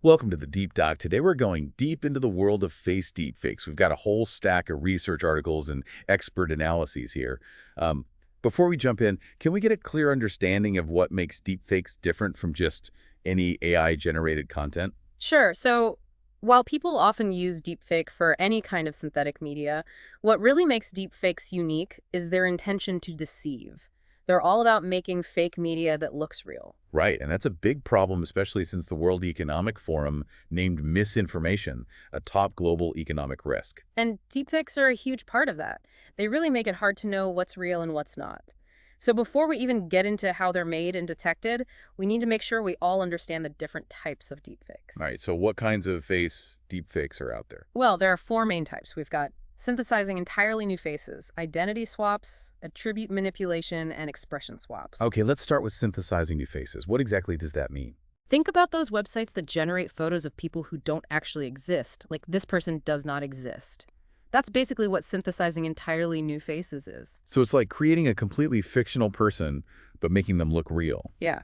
Welcome to the Deep Dive. Today we're going deep into the world of face deepfakes. We've got a whole stack of research articles and expert analyses here. Um, Before we jump in, can we get a clear understanding of what makes deepfakes different from just any AI-generated content? Sure. So while people often use deepfake for any kind of synthetic media, what really makes deepfakes unique is their intention to deceive. They're all about making fake media that looks real. Right, and that's a big problem, especially since the World Economic Forum named misinformation a top global economic risk. And deepfakes are a huge part of that. They really make it hard to know what's real and what's not. So before we even get into how they're made and detected, we need to make sure we all understand the different types of All right, deepfakes. so what kinds of face deepfakes are out there? Well, there are four main types. We've got synthesizing entirely new faces, identity swaps, attribute manipulation, and expression swaps. Okay, let's start with synthesizing new faces. What exactly does that mean? Think about those websites that generate photos of people who don't actually exist, like this person does not exist. That's basically what synthesizing entirely new faces is. So it's like creating a completely fictional person, but making them look real. Yeah.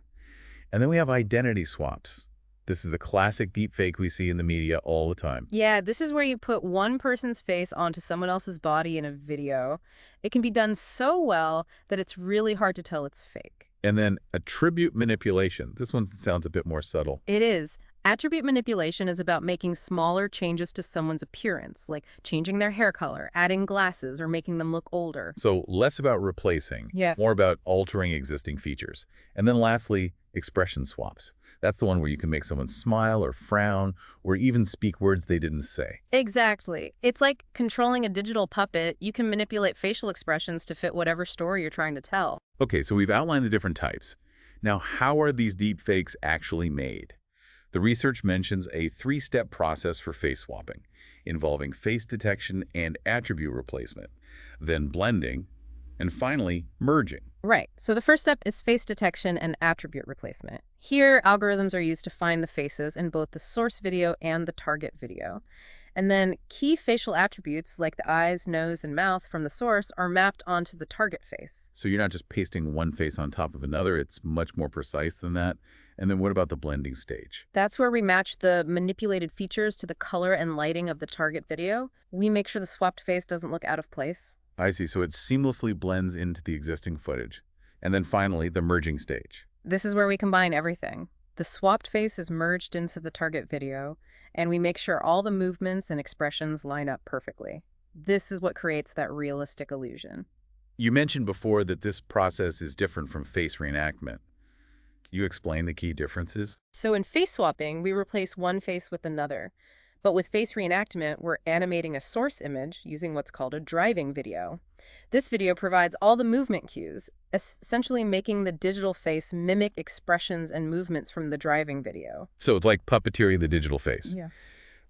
And then we have identity swaps. This is the classic deepfake we see in the media all the time. Yeah, this is where you put one person's face onto someone else's body in a video. It can be done so well that it's really hard to tell it's fake. And then attribute manipulation. This one sounds a bit more subtle. It is. Attribute manipulation is about making smaller changes to someone's appearance, like changing their hair color, adding glasses, or making them look older. So less about replacing, Yeah. more about altering existing features. And then lastly, expression swaps. That's the one where you can make someone smile or frown or even speak words they didn't say. Exactly. It's like controlling a digital puppet. You can manipulate facial expressions to fit whatever story you're trying to tell. Okay, so we've outlined the different types. Now, how are these deepfakes actually made? The research mentions a three-step process for face swapping, involving face detection and attribute replacement, then blending, and finally, merging. Right. So the first step is face detection and attribute replacement. Here, algorithms are used to find the faces in both the source video and the target video. And then key facial attributes like the eyes, nose, and mouth from the source are mapped onto the target face. So you're not just pasting one face on top of another, it's much more precise than that. And then what about the blending stage? That's where we match the manipulated features to the color and lighting of the target video. We make sure the swapped face doesn't look out of place. I see, so it seamlessly blends into the existing footage. And then finally, the merging stage. This is where we combine everything. The swapped face is merged into the target video, and we make sure all the movements and expressions line up perfectly. This is what creates that realistic illusion. You mentioned before that this process is different from face reenactment. Can you explain the key differences? So in face swapping, we replace one face with another. But with face reenactment, we're animating a source image using what's called a driving video. This video provides all the movement cues, essentially making the digital face mimic expressions and movements from the driving video. So it's like puppeteering the digital face. Yeah.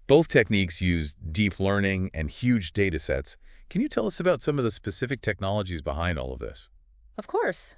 Both techniques use deep learning and huge data sets. Can you tell us about some of the specific technologies behind all of this? Of course.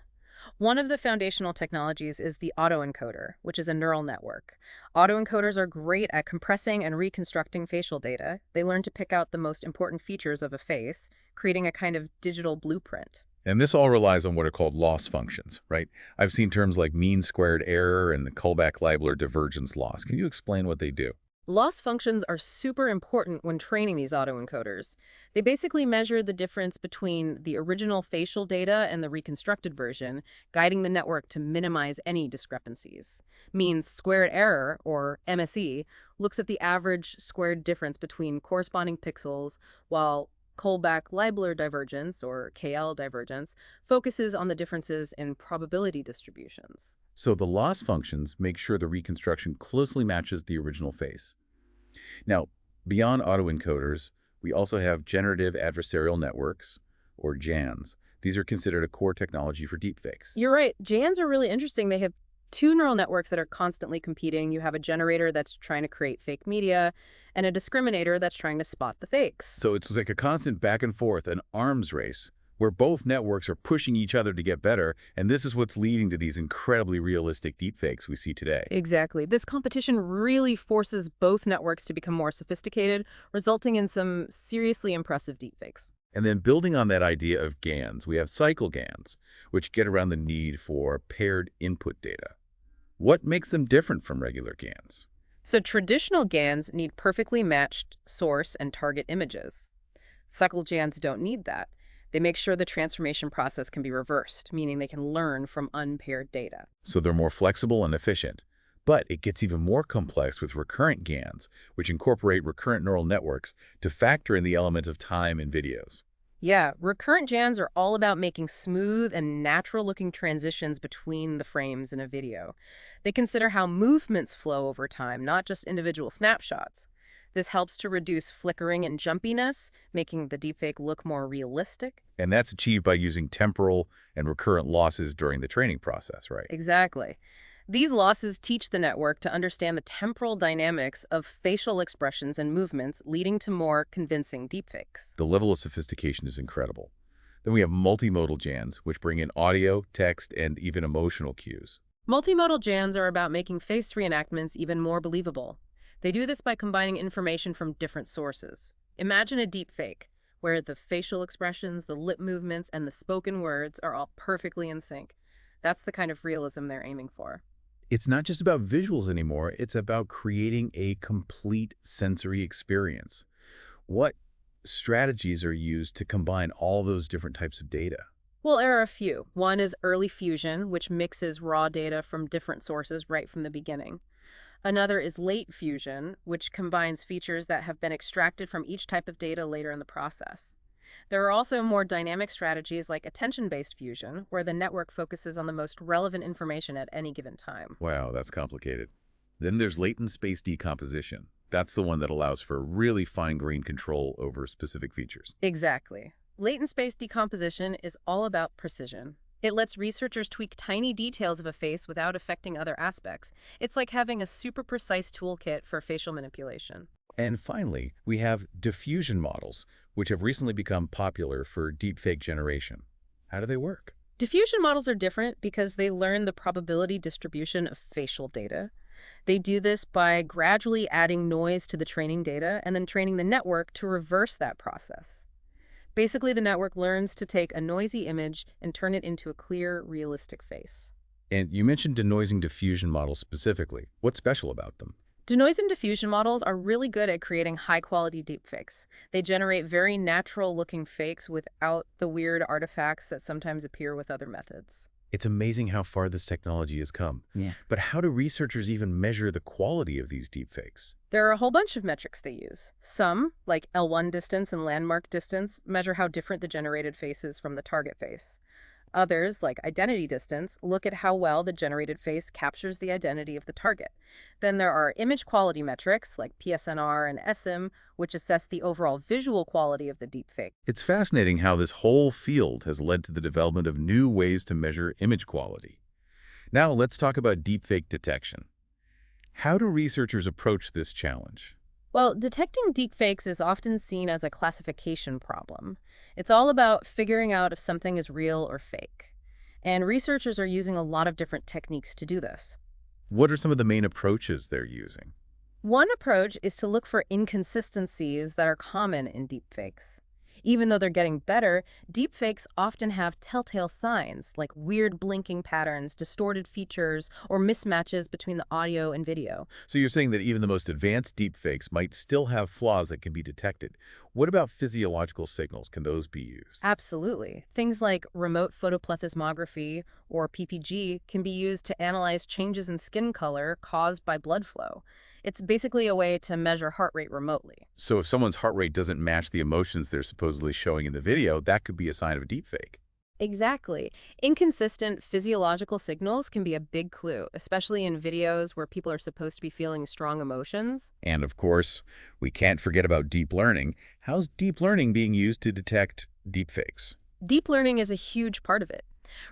One of the foundational technologies is the autoencoder, which is a neural network. Autoencoders are great at compressing and reconstructing facial data. They learn to pick out the most important features of a face, creating a kind of digital blueprint. And this all relies on what are called loss functions, right? I've seen terms like mean squared error and Kullback-Leibler divergence loss. Can you explain what they do? Loss functions are super important when training these autoencoders. They basically measure the difference between the original facial data and the reconstructed version, guiding the network to minimize any discrepancies. Mean squared error, or MSE, looks at the average squared difference between corresponding pixels, while Kullback-Leibler divergence, or KL divergence, focuses on the differences in probability distributions. So the loss functions make sure the reconstruction closely matches the original face. Now, beyond autoencoders, we also have generative adversarial networks, or GANs. These are considered a core technology for deepfakes. You're right. GANs are really interesting. They have two neural networks that are constantly competing. You have a generator that's trying to create fake media and a discriminator that's trying to spot the fakes. So it's like a constant back and forth, an arms race, where both networks are pushing each other to get better, and this is what's leading to these incredibly realistic deepfakes we see today. Exactly. This competition really forces both networks to become more sophisticated, resulting in some seriously impressive deepfakes. And then building on that idea of GANs, we have cycle GANs, which get around the need for paired input data. What makes them different from regular GANs? So traditional GANs need perfectly matched source and target images. Cycle GANs don't need that. They make sure the transformation process can be reversed, meaning they can learn from unpaired data. So they're more flexible and efficient. But it gets even more complex with recurrent GANs, which incorporate recurrent neural networks to factor in the element of time in videos. Yeah, recurrent GANs are all about making smooth and natural-looking transitions between the frames in a video. They consider how movements flow over time, not just individual snapshots. This helps to reduce flickering and jumpiness, making the deepfake look more realistic. And that's achieved by using temporal and recurrent losses during the training process, right? Exactly. These losses teach the network to understand the temporal dynamics of facial expressions and movements, leading to more convincing deepfakes. The level of sophistication is incredible. Then we have multimodal GANs, which bring in audio, text, and even emotional cues. Multimodal GANs are about making face reenactments even more believable. They do this by combining information from different sources. Imagine a deepfake, where the facial expressions, the lip movements, and the spoken words are all perfectly in sync. That's the kind of realism they're aiming for. It's not just about visuals anymore, it's about creating a complete sensory experience. What strategies are used to combine all those different types of data? Well, there are a few. One is early fusion, which mixes raw data from different sources right from the beginning. Another is late fusion, which combines features that have been extracted from each type of data later in the process. There are also more dynamic strategies like attention-based fusion, where the network focuses on the most relevant information at any given time. Wow, that's complicated. Then there's latent space decomposition. That's the one that allows for really fine-grained control over specific features. Exactly. Latent space decomposition is all about precision. It lets researchers tweak tiny details of a face without affecting other aspects. It's like having a super precise toolkit for facial manipulation. And finally, we have diffusion models, which have recently become popular for deepfake generation. How do they work? Diffusion models are different because they learn the probability distribution of facial data. They do this by gradually adding noise to the training data and then training the network to reverse that process. Basically, the network learns to take a noisy image and turn it into a clear, realistic face. And you mentioned denoising diffusion models specifically. What's special about them? Denoise and diffusion models are really good at creating high-quality deepfakes. They generate very natural-looking fakes without the weird artifacts that sometimes appear with other methods. It's amazing how far this technology has come. Yeah. But how do researchers even measure the quality of these deepfakes? There are a whole bunch of metrics they use. Some, like L1 distance and landmark distance, measure how different the generated face is from the target face. Others, like identity distance, look at how well the generated face captures the identity of the target. Then there are image quality metrics, like PSNR and SIM, which assess the overall visual quality of the deepfake. It's fascinating how this whole field has led to the development of new ways to measure image quality. Now let's talk about deepfake detection. How do researchers approach this challenge? Well, detecting deepfakes is often seen as a classification problem. It's all about figuring out if something is real or fake. And researchers are using a lot of different techniques to do this. What are some of the main approaches they're using? One approach is to look for inconsistencies that are common in deepfakes. Even though they're getting better, deepfakes often have telltale signs like weird blinking patterns, distorted features, or mismatches between the audio and video. So you're saying that even the most advanced deepfakes might still have flaws that can be detected. What about physiological signals? Can those be used? Absolutely. Things like remote photoplethysmography or PPG can be used to analyze changes in skin color caused by blood flow. It's basically a way to measure heart rate remotely. So if someone's heart rate doesn't match the emotions they're supposedly showing in the video, that could be a sign of a deepfake. Exactly. Inconsistent physiological signals can be a big clue, especially in videos where people are supposed to be feeling strong emotions. And of course, we can't forget about deep learning. How's deep learning being used to detect deepfakes? Deep learning is a huge part of it.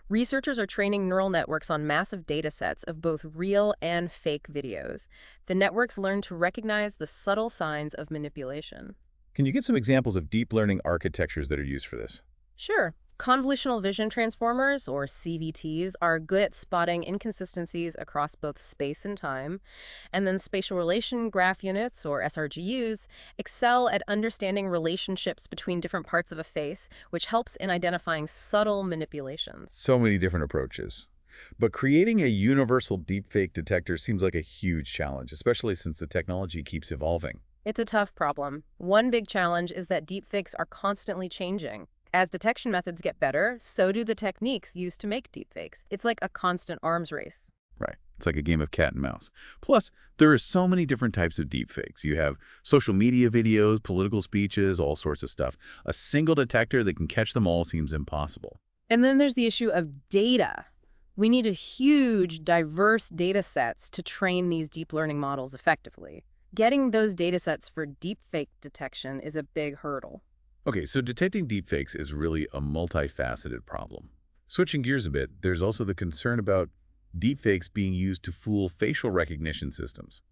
Researchers are training neural networks on massive data sets of both real and fake videos. The networks learn to recognize the subtle signs of manipulation. Can you give some examples of deep learning architectures that are used for this? Sure. Convolutional vision transformers, or CVTs, are good at spotting inconsistencies across both space and time. And then spatial relation graph units, or SRGUs, excel at understanding relationships between different parts of a face, which helps in identifying subtle manipulations. So many different approaches. But creating a universal deepfake detector seems like a huge challenge, especially since the technology keeps evolving. It's a tough problem. One big challenge is that deepfakes are constantly changing. As detection methods get better, so do the techniques used to make deepfakes. It's like a constant arms race. Right. It's like a game of cat and mouse. Plus, there are so many different types of deepfakes. You have social media videos, political speeches, all sorts of stuff. A single detector that can catch them all seems impossible. And then there's the issue of data. We need a huge, diverse data sets to train these deep learning models effectively. Getting those data sets for deepfake detection is a big hurdle. Okay, so detecting deepfakes is really a multifaceted problem. Switching gears a bit, there's also the concern about deepfakes being used to fool facial recognition systems.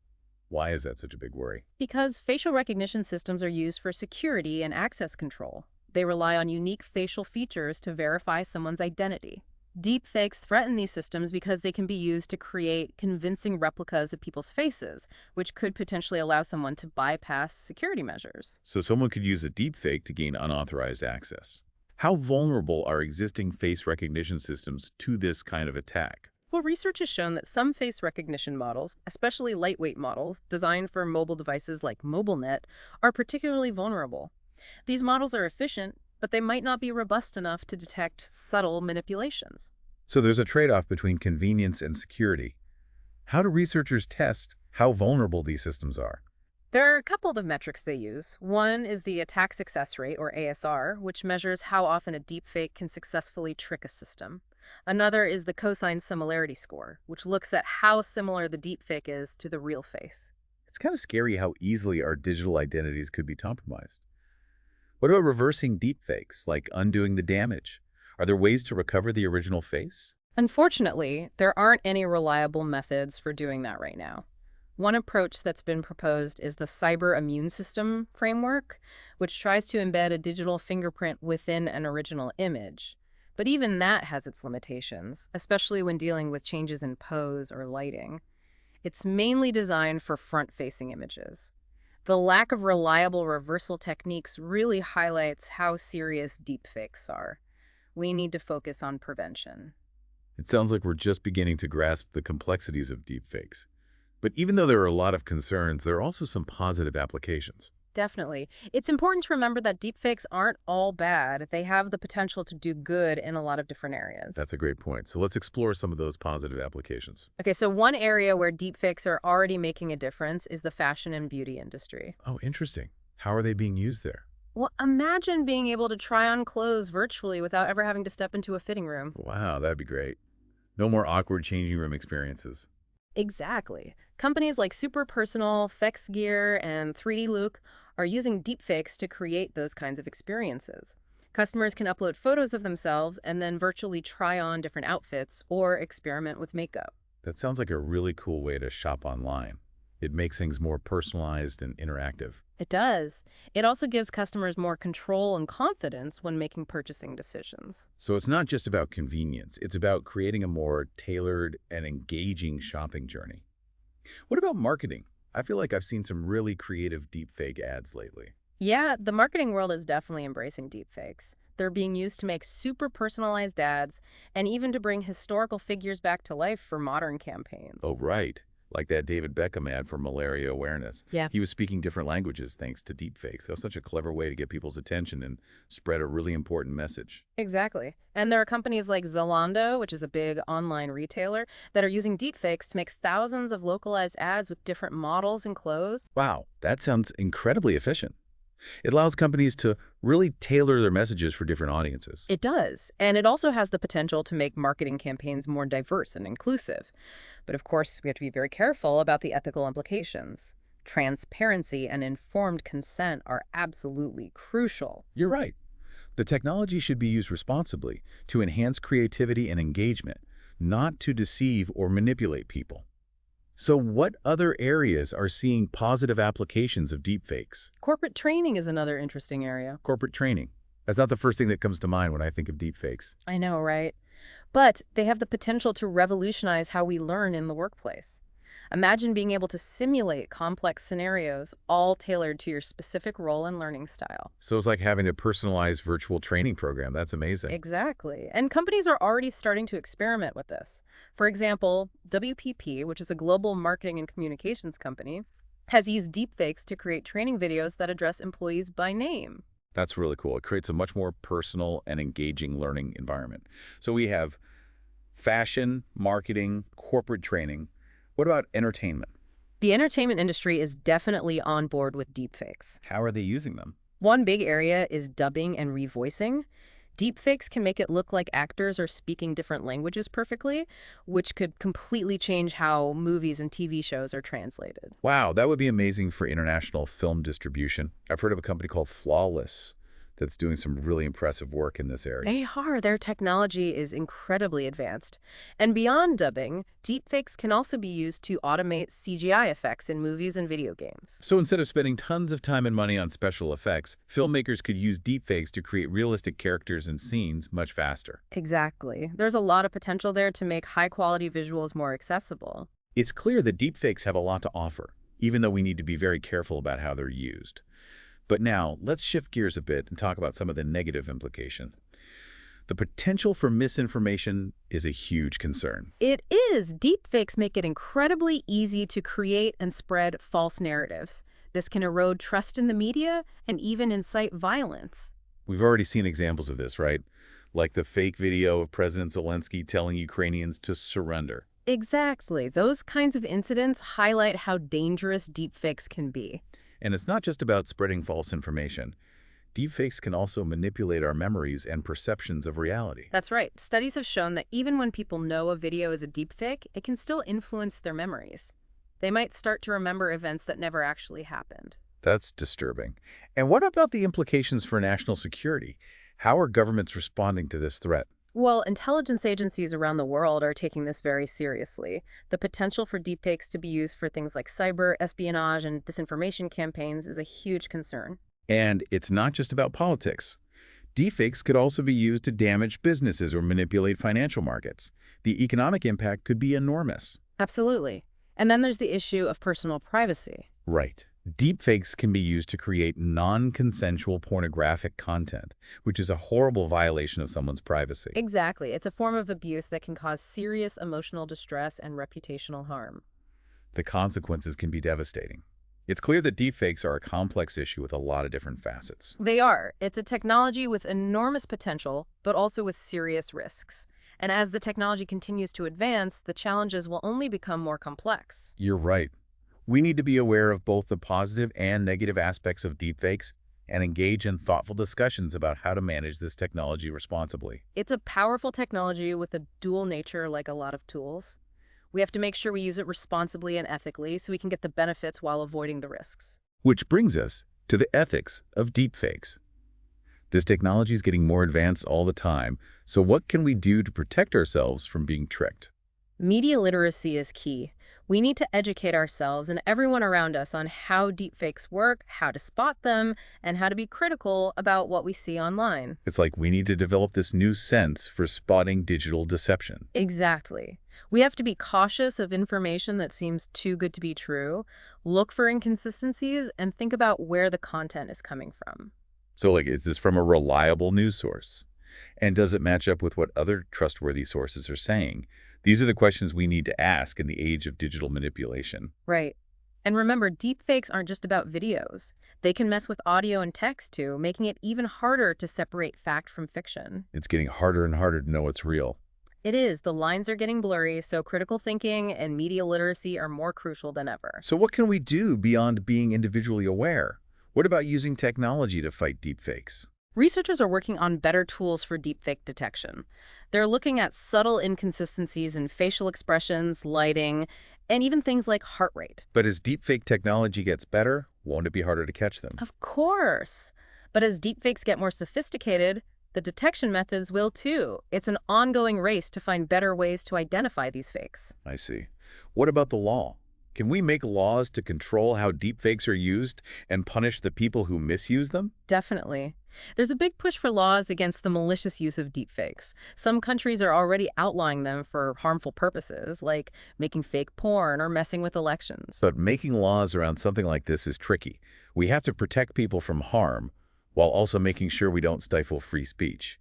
Why is that such a big worry? Because facial recognition systems are used for security and access control. They rely on unique facial features to verify someone's identity. Deepfakes threaten these systems because they can be used to create convincing replicas of people's faces, which could potentially allow someone to bypass security measures. So someone could use a deepfake to gain unauthorized access. How vulnerable are existing face recognition systems to this kind of attack? Well, research has shown that some face recognition models, especially lightweight models designed for mobile devices like MobileNet, are particularly vulnerable. These models are efficient, but they might not be robust enough to detect subtle manipulations. So there's a trade-off between convenience and security. How do researchers test how vulnerable these systems are? There are a couple of metrics they use. One is the attack success rate, or ASR, which measures how often a deepfake can successfully trick a system. Another is the cosine similarity score, which looks at how similar the deepfake is to the real face. It's kind of scary how easily our digital identities could be compromised. What about reversing deepfakes, like undoing the damage? Are there ways to recover the original face? Unfortunately, there aren't any reliable methods for doing that right now. One approach that's been proposed is the cyber immune system framework, which tries to embed a digital fingerprint within an original image. But even that has its limitations, especially when dealing with changes in pose or lighting. It's mainly designed for front-facing images. The lack of reliable reversal techniques really highlights how serious deepfakes are. We need to focus on prevention. It sounds like we're just beginning to grasp the complexities of deepfakes. But even though there are a lot of concerns, there are also some positive applications. Definitely. It's important to remember that deepfakes aren't all bad. They have the potential to do good in a lot of different areas. That's a great point. So let's explore some of those positive applications. Okay, so one area where deepfakes are already making a difference is the fashion and beauty industry. Oh, interesting. How are they being used there? Well, imagine being able to try on clothes virtually without ever having to step into a fitting room. Wow, that'd be great. No more awkward changing room experiences. Exactly. Companies like Super Personal, Fex Gear, and 3D Look are using deepfakes to create those kinds of experiences. Customers can upload photos of themselves and then virtually try on different outfits or experiment with makeup. That sounds like a really cool way to shop online. It makes things more personalized and interactive. It does. It also gives customers more control and confidence when making purchasing decisions. So it's not just about convenience. It's about creating a more tailored and engaging shopping journey. What about marketing? I feel like I've seen some really creative deepfake ads lately. Yeah, the marketing world is definitely embracing deepfakes. They're being used to make super personalized ads and even to bring historical figures back to life for modern campaigns. Oh, right. Like that David Beckham ad for malaria awareness. Yeah. He was speaking different languages thanks to deepfakes. That was such a clever way to get people's attention and spread a really important message. Exactly. And there are companies like Zalando, which is a big online retailer, that are using deepfakes to make thousands of localized ads with different models and clothes. Wow, that sounds incredibly efficient. It allows companies to really tailor their messages for different audiences. It does. And it also has the potential to make marketing campaigns more diverse and inclusive. But of course, we have to be very careful about the ethical implications. Transparency and informed consent are absolutely crucial. You're right. The technology should be used responsibly to enhance creativity and engagement, not to deceive or manipulate people. So what other areas are seeing positive applications of deepfakes? Corporate training is another interesting area. Corporate training. That's not the first thing that comes to mind when I think of deepfakes. I know, right? But they have the potential to revolutionize how we learn in the workplace. Imagine being able to simulate complex scenarios, all tailored to your specific role and learning style. So it's like having a personalized virtual training program. That's amazing. Exactly. And companies are already starting to experiment with this. For example, WPP, which is a global marketing and communications company, has used deepfakes to create training videos that address employees by name. That's really cool. It creates a much more personal and engaging learning environment. So we have fashion, marketing, corporate training. What about entertainment? The entertainment industry is definitely on board with deepfakes. How are they using them? One big area is dubbing and revoicing. Deepfakes can make it look like actors are speaking different languages perfectly, which could completely change how movies and TV shows are translated. Wow, that would be amazing for international film distribution. I've heard of a company called Flawless that's doing some really impressive work in this area. They are. Their technology is incredibly advanced. And beyond dubbing, deepfakes can also be used to automate CGI effects in movies and video games. So instead of spending tons of time and money on special effects, filmmakers could use deepfakes to create realistic characters and scenes much faster. Exactly. There's a lot of potential there to make high-quality visuals more accessible. It's clear that deepfakes have a lot to offer, even though we need to be very careful about how they're used. But now, let's shift gears a bit and talk about some of the negative implication. The potential for misinformation is a huge concern. It is. Deepfakes make it incredibly easy to create and spread false narratives. This can erode trust in the media and even incite violence. We've already seen examples of this, right? Like the fake video of President Zelensky telling Ukrainians to surrender. Exactly. Those kinds of incidents highlight how dangerous deepfakes can be. And it's not just about spreading false information. Deepfakes can also manipulate our memories and perceptions of reality. That's right. Studies have shown that even when people know a video is a deepfake, it can still influence their memories. They might start to remember events that never actually happened. That's disturbing. And what about the implications for national security? How are governments responding to this threat? Well, intelligence agencies around the world are taking this very seriously. The potential for deepfakes to be used for things like cyber espionage and disinformation campaigns is a huge concern. And it's not just about politics. Deepfakes could also be used to damage businesses or manipulate financial markets. The economic impact could be enormous. Absolutely. And then there's the issue of personal privacy. Right. Deepfakes can be used to create non-consensual pornographic content, which is a horrible violation of someone's privacy. Exactly. It's a form of abuse that can cause serious emotional distress and reputational harm. The consequences can be devastating. It's clear that deepfakes are a complex issue with a lot of different facets. They are. It's a technology with enormous potential, but also with serious risks. And as the technology continues to advance, the challenges will only become more complex. You're right. We need to be aware of both the positive and negative aspects of deepfakes and engage in thoughtful discussions about how to manage this technology responsibly. It's a powerful technology with a dual nature like a lot of tools. We have to make sure we use it responsibly and ethically so we can get the benefits while avoiding the risks. Which brings us to the ethics of deepfakes. This technology is getting more advanced all the time, so what can we do to protect ourselves from being tricked? Media literacy is key. We need to educate ourselves and everyone around us on how deepfakes work, how to spot them, and how to be critical about what we see online. It's like we need to develop this new sense for spotting digital deception. Exactly. We have to be cautious of information that seems too good to be true, look for inconsistencies, and think about where the content is coming from. So like, is this from a reliable news source? And does it match up with what other trustworthy sources are saying? These are the questions we need to ask in the age of digital manipulation. Right. And remember, deepfakes aren't just about videos. They can mess with audio and text too, making it even harder to separate fact from fiction. It's getting harder and harder to know what's real. It is. The lines are getting blurry, so critical thinking and media literacy are more crucial than ever. So what can we do beyond being individually aware? What about using technology to fight deepfakes? Researchers are working on better tools for deepfake detection. They're looking at subtle inconsistencies in facial expressions, lighting, and even things like heart rate. But as deepfake technology gets better, won't it be harder to catch them? Of course. But as deepfakes get more sophisticated, the detection methods will too. It's an ongoing race to find better ways to identify these fakes. I see. What about the law? Can we make laws to control how deepfakes are used and punish the people who misuse them? Definitely. There's a big push for laws against the malicious use of deepfakes. Some countries are already outlawing them for harmful purposes, like making fake porn or messing with elections. But making laws around something like this is tricky. We have to protect people from harm while also making sure we don't stifle free speech.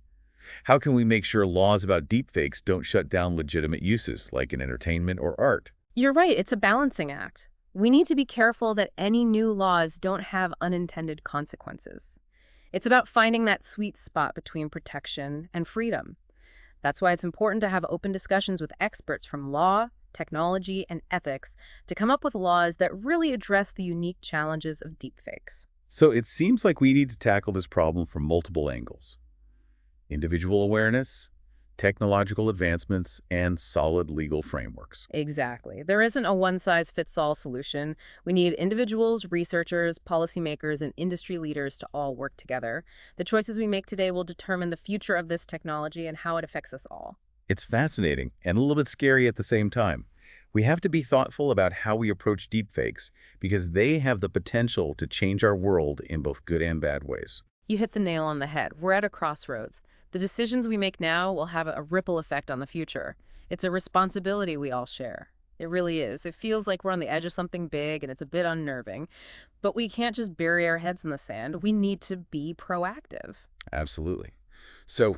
How can we make sure laws about deepfakes don't shut down legitimate uses, like in entertainment or art? You're right, it's a balancing act. We need to be careful that any new laws don't have unintended consequences. It's about finding that sweet spot between protection and freedom. That's why it's important to have open discussions with experts from law, technology, and ethics to come up with laws that really address the unique challenges of deepfakes. So it seems like we need to tackle this problem from multiple angles: individual awareness, technological advancements, and solid legal frameworks. Exactly. There isn't a one-size-fits-all solution. We need individuals, researchers, policymakers, and industry leaders to all work together. The choices we make today will determine the future of this technology and how it affects us all. It's fascinating and a little bit scary at the same time. We have to be thoughtful about how we approach deepfakes because they have the potential to change our world in both good and bad ways. You hit the nail on the head. We're at a crossroads. The decisions we make now will have a ripple effect on the future. It's a responsibility we all share. It really is. It feels like we're on the edge of something big and it's a bit unnerving. But we can't just bury our heads in the sand. We need to be proactive. Absolutely. So,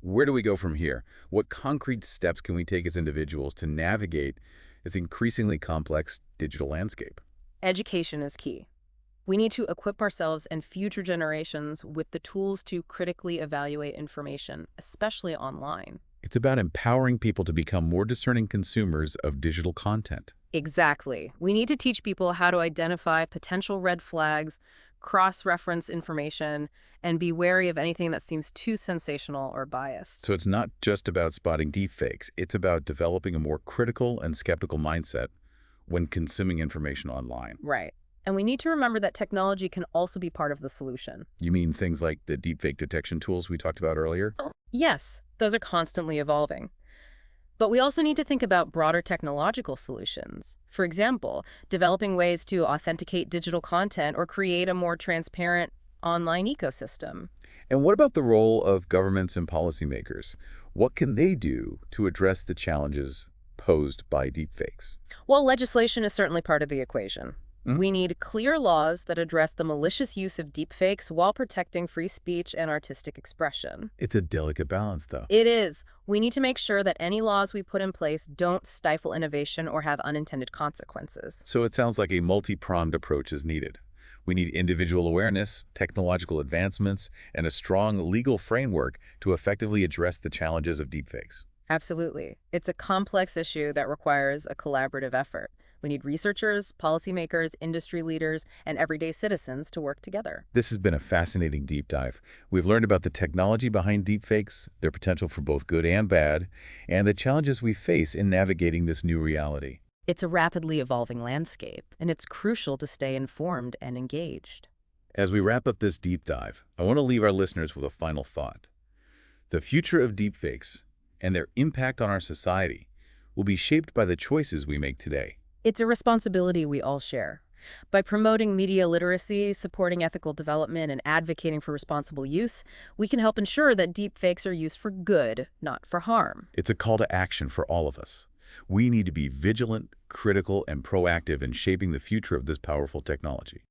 where do we go from here? What concrete steps can we take as individuals to navigate this increasingly complex digital landscape? Education is key. We need to equip ourselves and future generations with the tools to critically evaluate information, especially online. It's about empowering people to become more discerning consumers of digital content. Exactly. We need to teach people how to identify potential red flags, cross-reference information, and be wary of anything that seems too sensational or biased. So it's not just about spotting deepfakes. It's about developing a more critical and skeptical mindset when consuming information online. Right. And we need to remember that technology can also be part of the solution. You mean things like the deepfake detection tools we talked about earlier? Yes, those are constantly evolving. But we also need to think about broader technological solutions. For example, developing ways to authenticate digital content or create a more transparent online ecosystem. And what about the role of governments and policymakers? What can they do to address the challenges posed by deepfakes? Well, legislation is certainly part of the equation. Hmm? We need clear laws that address the malicious use of deepfakes while protecting free speech and artistic expression. It's a delicate balance, though. It is. We need to make sure that any laws we put in place don't stifle innovation or have unintended consequences. So it sounds like a multi-pronged approach is needed. We need individual awareness, technological advancements, and a strong legal framework to effectively address the challenges of deepfakes. Absolutely. It's a complex issue that requires a collaborative effort. We need researchers, policymakers, industry leaders, and everyday citizens to work together. This has been a fascinating deep dive. We've learned about the technology behind deepfakes, their potential for both good and bad, and the challenges we face in navigating this new reality. It's a rapidly evolving landscape, and it's crucial to stay informed and engaged. As we wrap up this deep dive, I want to leave our listeners with a final thought. The future of deepfakes and their impact on our society will be shaped by the choices we make today. It's a responsibility we all share. By promoting media literacy, supporting ethical development, and advocating for responsible use, we can help ensure that deepfakes are used for good, not for harm. It's a call to action for all of us. We need to be vigilant, critical, and proactive in shaping the future of this powerful technology.